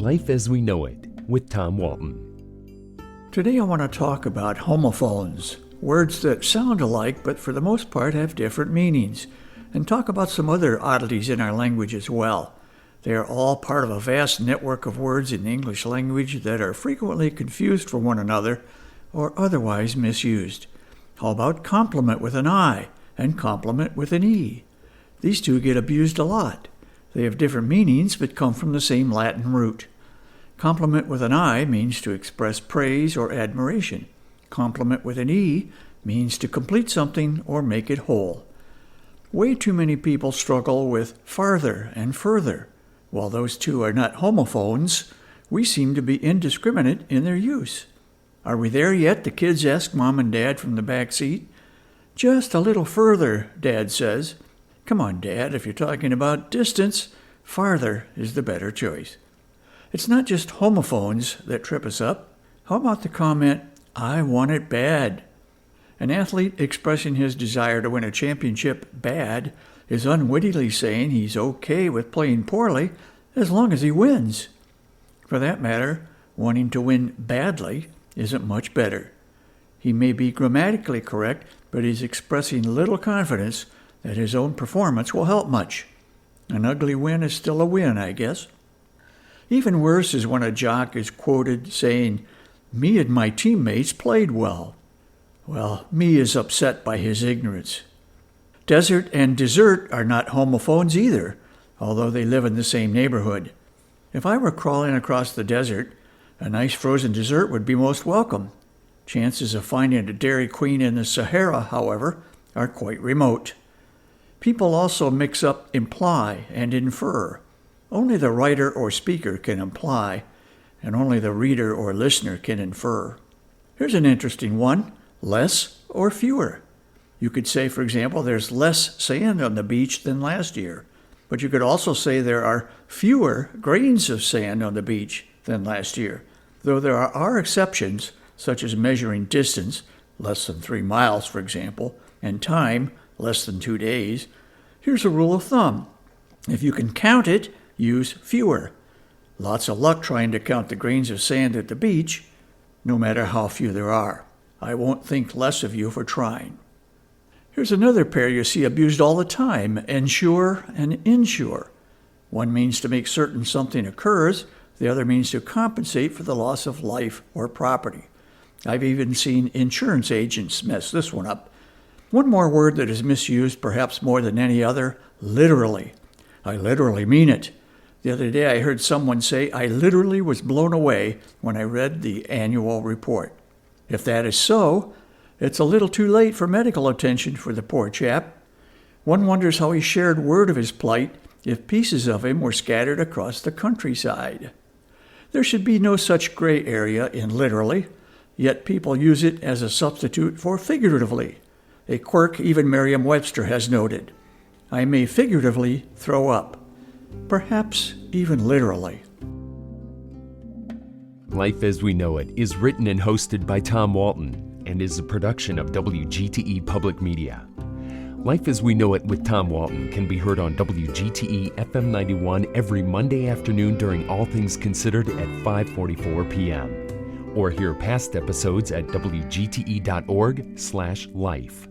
Life as We Know It with Tom Walton. Today I want to talk about homophones, words that sound alike but for the most part have different meanings, and talk about some other oddities in our language as well. They are all part of a vast network of words in the English language that are frequently confused for one another or otherwise misused. How about compliment with an I and compliment with an E? These two get abused a lot. They have different meanings but come from the same Latin root. Compliment with an I means to express praise or admiration. Compliment with an E means to complete something or make it whole. Way too many people struggle with farther and further. While those two are not homophones, we seem to be indiscriminate in their use. Are we there yet? The kids ask Mom and Dad from the back seat. Just a little further, Dad says. Come on, Dad, if you're talking about distance, farther is the better choice. It's not just homophones that trip us up. How about the comment, I want it bad? An athlete expressing his desire to win a championship bad is unwittingly saying he's okay with playing poorly as long as he wins. For that matter, wanting to win badly isn't much better. He may be grammatically correct, but he's expressing little confidence that his own performance will help much. An ugly win is still a win, I guess. Even worse is when a jock is quoted saying, "Me and my teammates played well." Well, me is upset by his ignorance. Desert and dessert are not homophones either, although they live in the same neighborhood. If I were crawling across the desert, a nice frozen dessert would be most welcome. Chances of finding a Dairy Queen in the Sahara, however, are quite remote. People also mix up imply and infer. Only the writer or speaker can imply, and only the reader or listener can infer. Here's an interesting one, less or fewer. You could say, for example, there's less sand on the beach than last year, but you could also say there are fewer grains of sand on the beach than last year, though there are exceptions, such as measuring distance, less than 3 miles, for example, and time, less than 2 days. Here's a rule of thumb. If you can count it, use fewer. Lots of luck trying to count the grains of sand at the beach, no matter how few there are. I won't think less of you for trying. Here's another pair you see abused all the time, ensure and insure. One means to make certain something occurs, the other means to compensate for the loss of life or property. I've even seen insurance agents mess this one up. One more word that is misused perhaps more than any other, literally. I literally mean it. The other day I heard someone say, I literally was blown away when I read the annual report. If that is so, it's a little too late for medical attention for the poor chap. One wonders how he shared word of his plight if pieces of him were scattered across the countryside. There should be no such gray area in literally, yet people use it as a substitute for figuratively. A quirk even Merriam-Webster has noted. I may figuratively throw up, perhaps even literally. Life as We Know It is written and hosted by Tom Walton and is a production of WGTE Public Media. Life as We Know It with Tom Walton can be heard on WGTE FM 91 every Monday afternoon during All Things Considered at 5:44 p.m. Or hear past episodes at wgte.org/life.